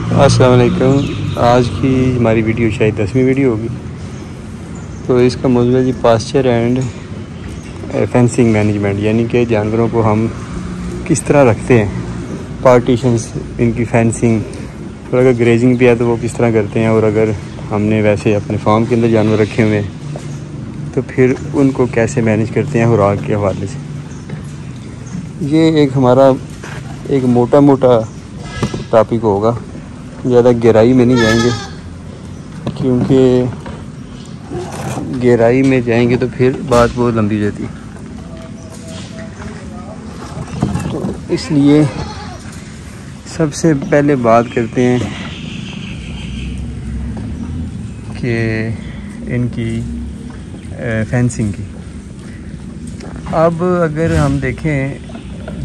अस्सलाम वालेकुम। आज की हमारी वीडियो शायद 10वीं वीडियो होगी। तो इसका मौजूद है जी पास्चर एंड फेंसिंग मैनेजमेंट, यानी कि जानवरों को हम किस तरह रखते हैं, पार्टीशंस, इनकी फेंसिंग, और अगर ग्रेजिंग भी है तो वो किस तरह करते हैं, और अगर हमने वैसे अपने फार्म के अंदर जानवर रखे हुए हैं तो फिर उनको कैसे मैनेज करते हैं खुराक के हवाले से। ये एक हमारा एक मोटा मोटा टॉपिक होगा, ज़्यादा गहराई में नहीं जाएंगे, क्योंकि गहराई में जाएंगे तो फिर बात बहुत लंबी हो जाती है। तो इसलिए सबसे पहले बात करते हैं कि इनकी फेंसिंग की। अब अगर हम देखें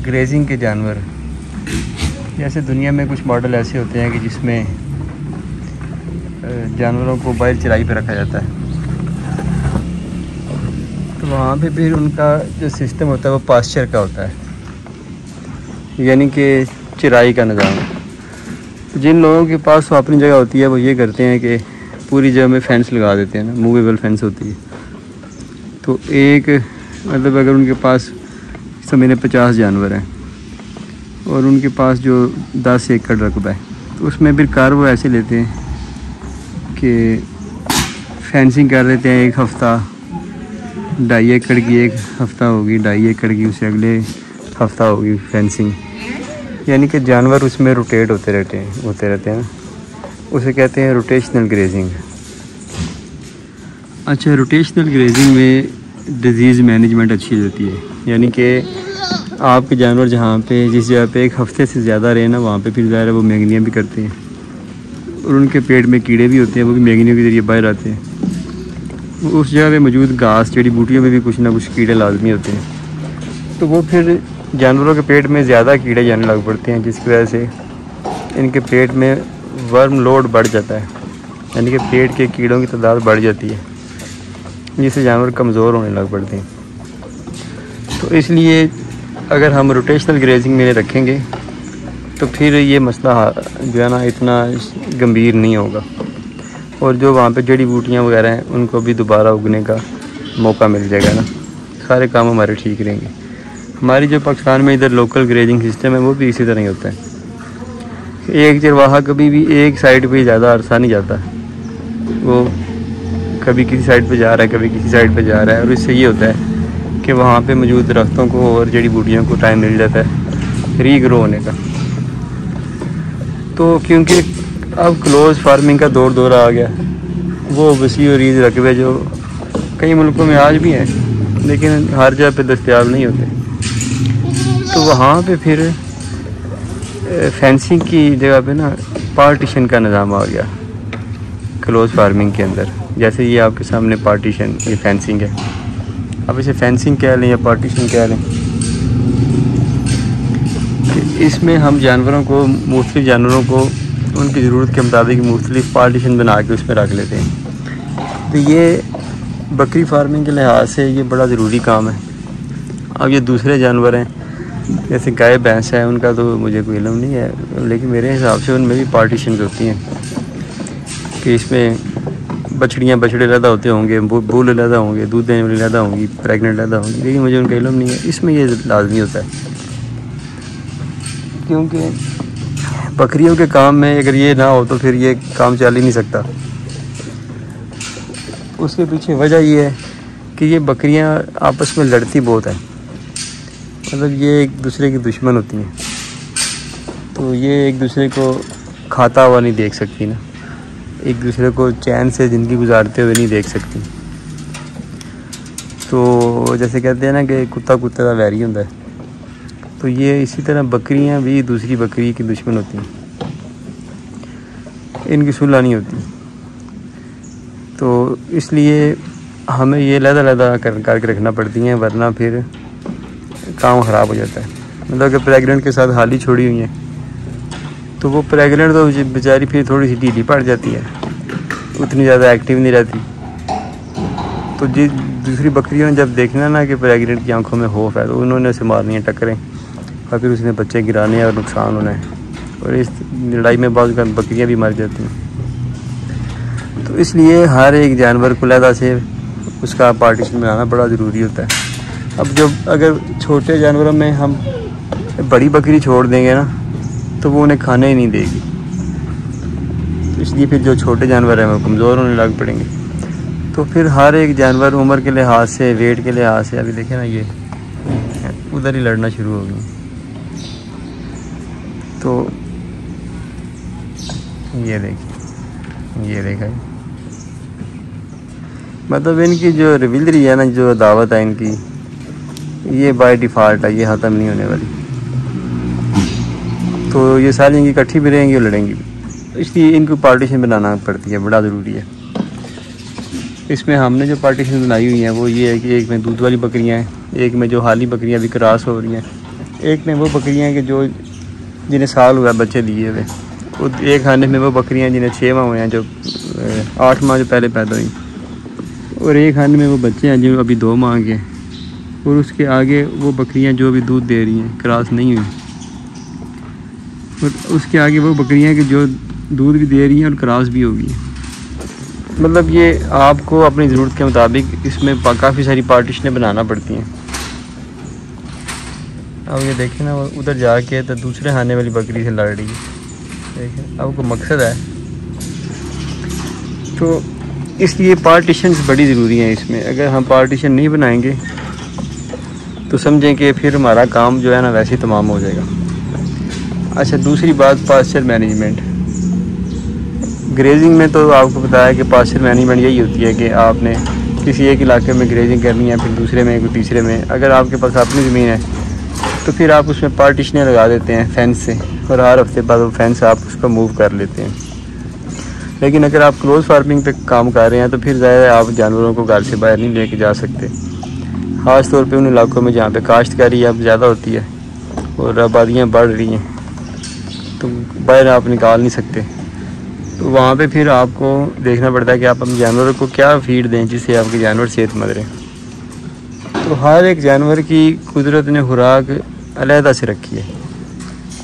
ग्रेजिंग के जानवर, जैसे दुनिया में कुछ मॉडल ऐसे होते हैं कि जिसमें जानवरों को बाहर चराई पे रखा जाता है, तो वहाँ पे फिर उनका जो सिस्टम होता है वो पास्चर का होता है, यानी कि चराई का निज़ाम। जिन लोगों के पास वो अपनी जगह होती है वो ये करते हैं कि पूरी जगह में फेंस लगा देते हैं ना, मूवेबल फेंस होती है। तो एक मतलब अगर उनके पास मेरे 50 जानवर हैं और उनके पास जो 10 एकड़ रकबा है, तो उसमें फिर कार वो ऐसे लेते हैं कि फेंसिंग कर लेते हैं। एक हफ़्ता 2.5 एकड़ की एक हफ़्ता होगी, 2.5 एकड़ की उससे अगले हफ़्ता होगी फेंसिंग, यानी कि जानवर उसमें रोटेट होते रहते हैं ना, उसे कहते हैं रोटेशनल ग्रेजिंग। अच्छा, रोटेशनल ग्रेजिंग में डिजीज़ मैनेजमेंट अच्छी होती है, यानी कि आपके जानवर जहाँ पे जिस जगह पे एक हफ़्ते से ज़्यादा रहे ना, वहाँ पे फिर ज़ाहिर है वो मैंगनियाँ भी करते हैं, और उनके पेट में कीड़े भी होते हैं, वो भी मैंगनियों के ज़रिए बाहर आते हैं। उस जगह पे मौजूद घास जड़ी बूटियों में भी कुछ ना कुछ कीड़े लाजमी होते हैं, तो वो फिर जानवरों के पेट में ज़्यादा कीड़े जाने लग पड़ते हैं, जिसकी वजह से इनके पेट में वर्म लोड बढ़ जाता है, यानी कि पेट के कीड़ों की तादाद बढ़ जाती है, जिससे जानवर कमज़ोर होने लग पड़ते हैं। तो इसलिए अगर हम रोटेशनल ग्रेजिंग में रखेंगे तो फिर ये मसला जो है ना इतना गंभीर नहीं होगा, और जो वहाँ पे जड़ी बूटियाँ वगैरह हैं उनको भी दोबारा उगने का मौका मिल जाएगा ना, सारे काम हमारे ठीक रहेंगे। हमारी जो पाकिस्तान में इधर लोकल ग्रेजिंग सिस्टम है वो भी इसी तरह ही होता है। एक चरवाहा कभी भी एक साइड पे ज़्यादा अरसा नहीं जाता, वो कभी किसी साइड पे जा रहा है, कभी किसी साइड पे जा रहा है, और इससे ये होता है कि वहाँ पे मौजूद दरख्तों को और जड़ी बूटियों को टाइम मिल जाता है रीग्रो होने का। तो क्योंकि अब क्लोज फार्मिंग का दौर आ गया, वो वसी और रीज रकबे जो कई मुल्कों में आज भी हैं लेकिन हर जगह पे दस्तयाब नहीं होते, तो वहाँ पे फिर फेंसिंग की जगह पे ना पार्टीशन का निज़ाम आ गया क्लोज फार्मिंग के अंदर। जैसे ये आपके सामने पार्टीशन, ये फेंसिंग है, अब इसे फेंसिंग कह लें या पार्टीशन कह लें, इसमें हम जानवरों को, मुख्तलिफ जानवरों को उनकी ज़रूरत के मुताबिक मुख्तलिफ पार्टीशन बना के उसमें रख लेते हैं। तो ये बकरी फार्मिंग के लिहाज से ये बड़ा ज़रूरी काम है। अब ये दूसरे जानवर हैं जैसे गाय भैंस है, उनका तो मुझे कोई इल्म नहीं है, लेकिन मेरे हिसाब से उनमें भी पार्टीशन होती हैं कि इसमें बछड़ियाँ बछड़े लदा होते होंगे, बुल लदा होंगे, दूध देने वाली लदा होंगी, प्रेग्नेंट लदा होंगी, लेकिन मुझे उनका इल्म नहीं है। इसमें ये लाजमी होता है, क्योंकि बकरियों के काम में अगर ये ना हो तो फिर ये काम चल ही नहीं सकता। उसके पीछे वजह ये है कि ये बकरियां आपस में लड़ती बहुत है, मतलब ये एक दूसरे की दुश्मन होती हैं, तो ये एक दूसरे को खाता हुआ नहीं देख सकती ना, एक दूसरे को चैन से ज़िंदगी गुजारते हुए नहीं देख सकती। तो जैसे कहते हैं ना कि कुत्ता कुत्ते का वैरी होता है, तो ये इसी तरह बकरियां भी दूसरी बकरी की दुश्मन होती हैं, इनकी सुलह नहीं होती। तो इसलिए हमें ये लदा करके रखना पड़ती हैं, वरना फिर काम ख़राब हो जाता है। मतलब कि प्रेग्नेंट के साथ हाल ही छोड़ी हुई हैं तो वो प्रेग्नेंट तो बेचारी फिर थोड़ी सी ढीली पड़ जाती है, उतनी ज़्यादा एक्टिव नहीं रहती। तो दूसरी बकरियों ने जब देखना ना कि प्रेग्नेंट की आंखों में खौफ है, तो उन्होंने उसे मारनी है टक्करें, और फिर उसने बच्चे गिराने और नुकसान होना है। और इस लड़ाई में बहुत बकरियां भी मर जाती हैं। तो इसलिए हर एक जानवर को अलग से उसका पार्टीशन बनाना बड़ा ज़रूरी होता है। अब जब अगर छोटे जानवरों में हम बड़ी बकरी छोड़ देंगे ना तो वो उन्हें खाने ही नहीं देगी, तो इसलिए फिर जो छोटे जानवर हैं वो कमज़ोर होने लग पड़ेंगे। तो फिर हर एक जानवर उम्र के लिहाज से, वेट के लिहाज से, अभी देखें ना ये उधर ही लड़ना शुरू हो गई। तो ये देखिए, ये देखा, मतलब इनकी जो रिविलरी है ना, जो दावत है इनकी, ये बाय डिफ़ॉल्ट है, ये ख़त्म नहीं होने वाली। तो ये सारी इनकी इकट्ठी भी रहेंगी और लड़ेंगी भी, इसलिए इनको पार्टीशन बनाना पड़ती है, बड़ा ज़रूरी है। इसमें हमने जो पार्टीशन बनाई हुई हैं वो ये है कि एक में दूध वाली बकरियां हैं, एक में जो हाली बकरियां भी क्रॉस हो रही हैं, एक में वो बकरियां हैं कि जो जिन्हें साल हुआ बच्चे दिए हुए, एक खाने में वो बकरियां जिन्हें 6 माह हुए हैं, जो 8 माह जो पहले पैदा हुई, और एक खाने में वो बच्चे हैं जो अभी 2 माह के हैं, और उसके आगे वो बकरियां जो अभी दूध दे रही हैं, क्रॉस नहीं हुई, और उसके आगे वो बकरियां कि जो दूध भी दे रही हैं और क्रॉस भी होगी। मतलब ये आपको अपनी ज़रूरत के मुताबिक इसमें काफ़ी सारी पार्टीशनें बनाना पड़ती हैं। अब ये देखें ना, वो उधर जाके तो दूसरे खाने वाली बकरी से लड़ रही है, देखें अब कोई मकसद है। तो इसलिए पार्टीशंस बड़ी ज़रूरी हैं इसमें। अगर हम पार्टीशन नहीं बनाएंगे तो समझें कि फिर हमारा काम जो है ना वैसे ही तमाम हो जाएगा। अच्छा, दूसरी बात पास्चर मैनेजमेंट। ग्रेजिंग में तो आपको पता है कि पास्चर मैनेजमेंट यही होती है कि आपने किसी एक इलाके में ग्रेजिंग करनी है, फिर दूसरे में, कोई तीसरे में। अगर आपके पास अपनी ज़मीन है तो फिर आप उसमें पार्टीशनें लगा देते हैं फेंस से, और हर हफ्ते बाद वो फेंस आप उस पर मूव कर लेते हैं। लेकिन अगर आप क्लोज फार्मिंग पे काम कर रहे हैं तो फिर ज़्यादा आप जानवरों को घर से बाहर नहीं लेके जा सकते, ख़ास तौर पे उन इलाकों में जहाँ पे काश्तकारी अब ज़्यादा होती है और आबादियाँ बढ़ रही हैं, तो बाहर आप निकाल नहीं सकते। तो वहाँ पे फिर आपको देखना पड़ता है कि आप अपने जानवरों को क्या फीड दें जिससे आपके जानवर सेहतमंद रहें। तो हर एक जानवर की कुदरत ने खुराक अलहदा से रखी है।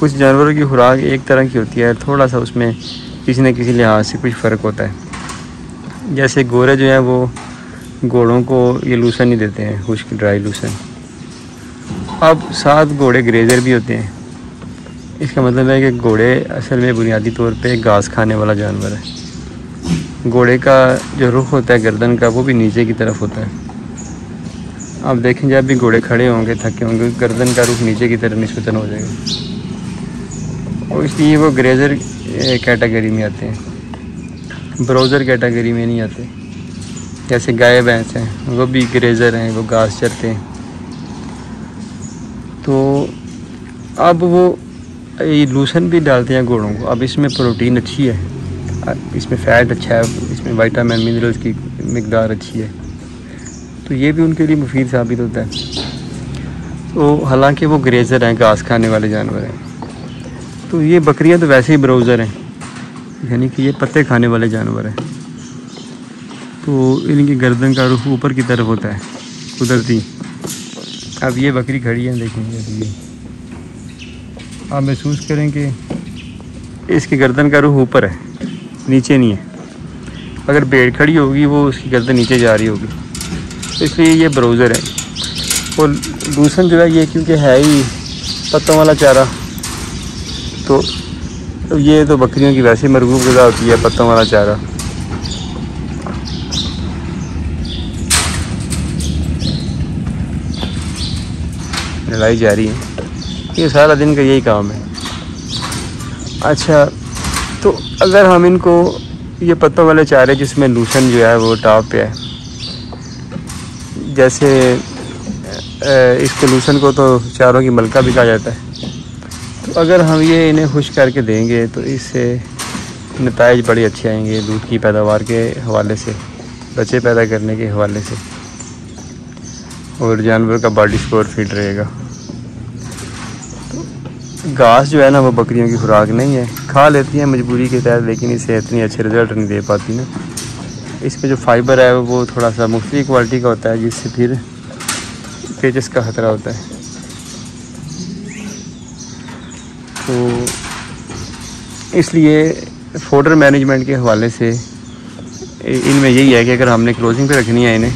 कुछ जानवरों की खुराक एक तरह की होती है, थोड़ा सा उसमें किसी न किसी लिहाज से कुछ फ़र्क होता है। जैसे गोरे जो हैं वो घोड़ों को ये लूसन नहीं देते हैं, खुश्क ड्राई लूसन। अब 7 घोड़े ग्रेजर भी होते हैं। इसका मतलब है कि घोड़े असल में बुनियादी तौर पे घास खाने वाला जानवर है। घोड़े का जो रुख होता है गर्दन का, वो भी नीचे की तरफ होता है। आप देखें जब भी घोड़े खड़े होंगे, थके होंगे, गर्दन का रुख नीचे की तरफ निस्बतन हो जाएगा, और इसलिए वो ग्रेजर कैटेगरी में आते हैं, ब्राउज़र कैटेगरी में नहीं आते। जैसे गाय भैंस हैं वो भी ग्रेजर हैं, वो घास चरते हैं। तो अब वो ये लूसन भी डालते हैं घोड़ों को। अब इसमें प्रोटीन अच्छी है, इसमें फ़ैट अच्छा है, इसमें विटामिन मिनरल्स की मिकदार अच्छी है, तो ये भी उनके लिए मुफीद साबित होता है। तो हालांकि वो ग्रेजर हैं, घास खाने वाले जानवर हैं। तो ये बकरियां तो वैसे ही ब्राउज़र हैं, यानी कि ये पत्ते खाने वाले जानवर हैं। तो इनकी गर्दन का रुख ऊपर की तरफ होता है कुदरती। अब ये बकरी खड़ी है, देखेंगे अभी आप महसूस करें कि इसकी गर्दन का रुख ऊपर है, नीचे नहीं है। अगर भेड़ खड़ी होगी वो उसकी गर्दन नीचे जा रही होगी, इसलिए ये ब्राउज़र है। और लूसन जो है ये क्योंकि है ही पत्तों वाला चारा, तो ये तो बकरियों की वैसे मरगूब ग़िज़ा होती है पत्तों वाला चारा। लड़ाई जारी है, ये सारा दिन का यही काम है। अच्छा, तो अगर हम इनको ये पत्तों वाले चारे जिसमें लूसन जो है वो टॉप पे है, जैसे इसको लूसन को तो चारों की मलका भी कहा जाता है, तो अगर हम ये इन्हें खुश करके देंगे तो इससे नताइज बड़े अच्छे आएंगे दूध की पैदावार के हवाले से, बच्चे पैदा करने के हवाले से, और जानवर का बॉडी स्कोर फिट रहेगा। तो घास जो है ना वो बकरियों की खुराक नहीं है, खा लेती हैं मजबूरी के तहत, लेकिन इससे इतनी अच्छे रिजल्ट नहीं दे पाती ना। इसमें जो फाइबर है वो थोड़ा सा मुख्तलिफ क्वालिटी का होता है, जिससे फिर पेचस का ख़तरा होता है। तो इसलिए फोडर मैनेजमेंट के हवाले से इनमें यही है कि अगर हमने क्लोजिंग पे रखनी है इन्हें,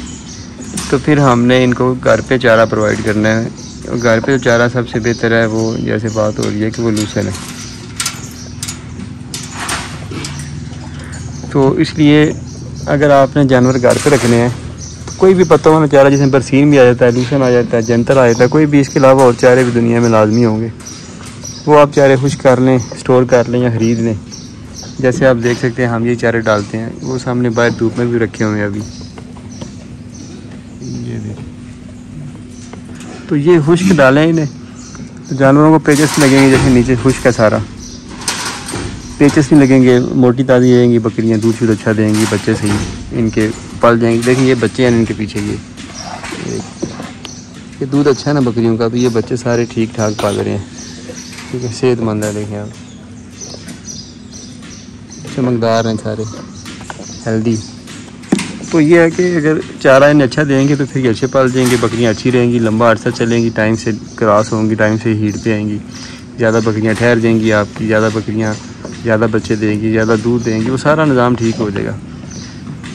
तो फिर हमने इनको घर पे चारा प्रोवाइड करना है। और घर पे जो चारा सबसे बेहतर है वो, जैसे बात हो रही है कि वो लूसन है, तो इसलिए अगर आपने जानवर घर पे रखने हैं तो कोई भी पत्तों वाला चारा, जिसमें बरसीन भी आ जाता है, लूसन आ जाता है, जंतर आ जाता है, कोई भी इसके अलावा और चारे भी दुनिया में लाजमी होंगे, वो आप चारे खुश कर लें, स्टोर कर लें या ख़रीद लें। जैसे आप देख सकते हैं हम ये चारे डालते हैं, वो सामने बाहर धूप में भी रखे हुए हैं अभी, ये देखें। तो ये खुश्क डालें इन्हें, तो जानवरों को पेचेस लगेंगे, जैसे नीचे खुश्क है सारा, पेचेस नहीं लगेंगे, मोटी ताज़ी रहेंगी बकरियां, दूध शूध अच्छा देंगी, बच्चे सही इनके पल जाएंगे। देखिए ये बच्चे हैं इनके पीछे, ये दूध अच्छा है ना बकरियों का, तो ये बच्चे सारे ठीक ठाक पाल रहे हैं, ठीक है, सेहतमंद है। देखें आप, चमकदार हैं सारे, हेल्दी। तो ये है कि अगर चारा इन्हें अच्छा देंगे तो फिर ये अच्छे पाल जाएंगे, बकरियां अच्छी रहेंगी, लंबा अर्सा चलेंगी, टाइम से क्रॉस होंगी, टाइम से हीट पे आएंगी, ज़्यादा बकरियां ठहर जाएंगी आपकी, ज़्यादा बकरियां ज़्यादा बच्चे देंगी, ज़्यादा दूध देंगी, वो सारा निज़ाम ठीक हो जाएगा।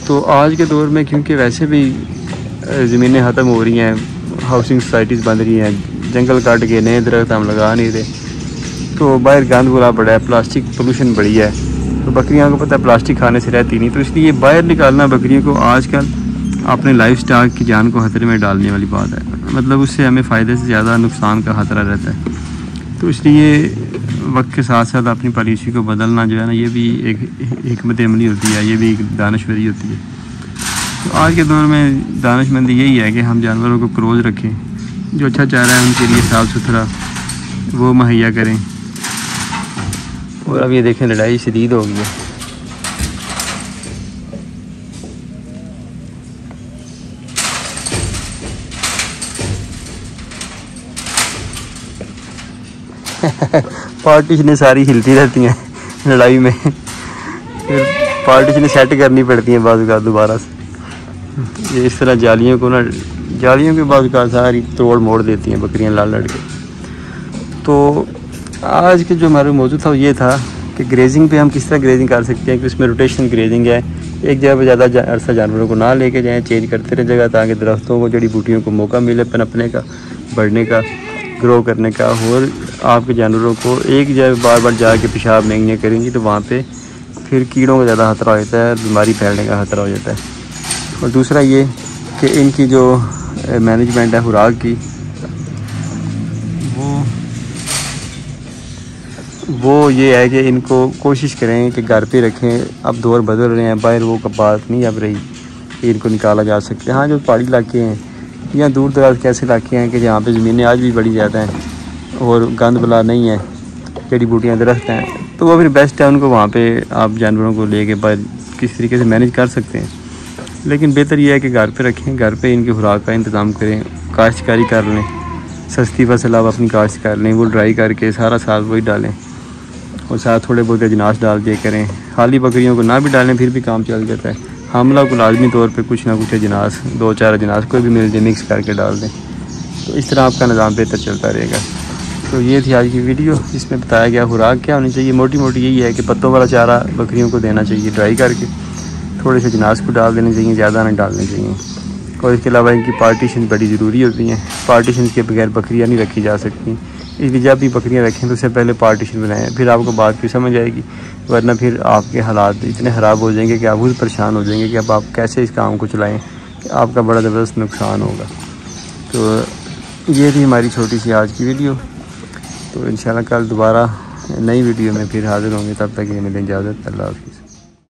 तो आज के दौर में क्योंकि वैसे भी ज़मीनें ख़त्म हो रही हैं, हाउसिंग सोसाइटीज़ बन रही हैं, जंगल काट के नए दरख्त हम लगा नहीं रहे, तो बाहर गंद बुरा पड़ा है, प्लास्टिक पोल्यूशन बढ़ी है, तो बकरियां को पता है प्लास्टिक खाने से रहती नहीं, तो इसलिए बाहर निकालना बकरियों को आजकल अपने लाइफ स्टाइल की जान को खतरे में डालने वाली बात है। मतलब उससे हमें फ़ायदे से ज़्यादा नुकसान का खतरा रहता है। तो इसलिए वक्त के साथ साथ अपनी पॉलिसी को बदलना जो है ना, ये भी एक हिकमत अमली होती है, ये भी एक दानश्वरी होती है। तो आज के दौर में दानशमंदी यही है कि हम जानवरों को क्लोज रखें, जो अच्छा चारा है उनके लिए साफ़ सुथरा वो मुहैया करें। और अब ये देखें लड़ाई शदीद हो गई है। पार्टीशनें सारी हिलती रहती हैं लड़ाई में, फिर पार्टीशनें सेट करनी पड़ती हैं बाज़ का दोबारा से। ये इस तरह जालियों को ना, जालियों के बाज़ का सारी तोड़ मोड़ देती हैं बकरियां लड़ लड़ के। तो आज के जो हमारा मौजू था वो ये था कि ग्रेजिंग पे हम किस तरह ग्रेजिंग कर सकते हैं, कि उसमें रोटेशन ग्रेजिंग है, एक जगह पर ज़्यादा अरसा जानवरों को ना लेके जाएँ, चेंज करते रहे जगह, ताकि दरख्तों को, जड़ी बूटियों को मौका मिले पनपने का, बढ़ने का, ग्रो करने का। और आपके जानवरों को एक जगह बार बार जाके पेशाब महंगियाँ करेंगी तो वहाँ पे फिर कीड़ों का ज़्यादा खतरा हो जाता है, बीमारी फैलने का खतरा हो जाता है। और दूसरा ये कि इनकी जो मैनेजमेंट है खुराक की, वो ये है कि इनको कोशिश करें कि घर पे रखें। अब दौर बदल रहे हैं, बाहर वो बात नहीं अब रही कि इनको निकाला जा सकता है। हाँ, जो पहाड़ी इलाके हैं या दूर दराज के ऐसे इलाके हैं कि जहाँ पे ज़मीनें आज भी बड़ी ज़्यादा हैं और गंद बला नहीं है, जड़ी बूटियाँ दरख्त हैं, तो वो फिर बेस्ट है, उनको वहाँ पे आप जानवरों को लेके बाहर किस तरीके से मैनेज कर सकते हैं। लेकिन बेहतर यह है कि घर पे रखें, घर पे इनकी खुराक का इंतज़ाम करें, काश्तकारी कर लें, सस्ती फसल आप अपनी काश्त कर लें, वो ड्राई करके सारा साल वही डालें और साथ थोड़े बहुत अजनास डाल दिया करें। खाली बकरियों को ना भी डालें फिर भी काम चल जाता है। हमला को लाजमी तौर पे कुछ ना कुछ अजनास, 2-4 अजनास कोई भी मिल जाए मिक्स करके डाल दें, तो इस तरह आपका निज़ाम बेहतर चलता रहेगा। तो ये थी आज की वीडियो, जिसमें बताया गया खुराक क्या होनी चाहिए। मोटी मोटी यही है कि पत्तों वाला चारा बकरियों को देना चाहिए ड्राई करके, थोड़े से अजनास को डाल देने चाहिए, ज़्यादा ना डालने चाहिए। और इसके अलावा इनकी पार्टीशन बड़ी ज़रूरी होती हैं, पार्टीशन के बगैर बकरियाँ नहीं रखी जा सकती। इसलिए जब भी बकरियां रखें तो उससे पहले पार्टीशन बनाएं, फिर आपको बात भी समझ आएगी। वरना फिर आपके हालात इतने ख़राब हो जाएंगे कि आप खुद परेशान हो जाएंगे कि अब आप कैसे इस काम को चलाएं, कि आपका बड़ा ज़बरदस्त नुकसान होगा। तो ये थी हमारी छोटी सी आज की वीडियो। तो इंशाल्लाह कल दोबारा नई वीडियो में फिर हाज़िर होंगे, तब तक ये मिलें इजाज़त, अल्लाह हाफ़िज़।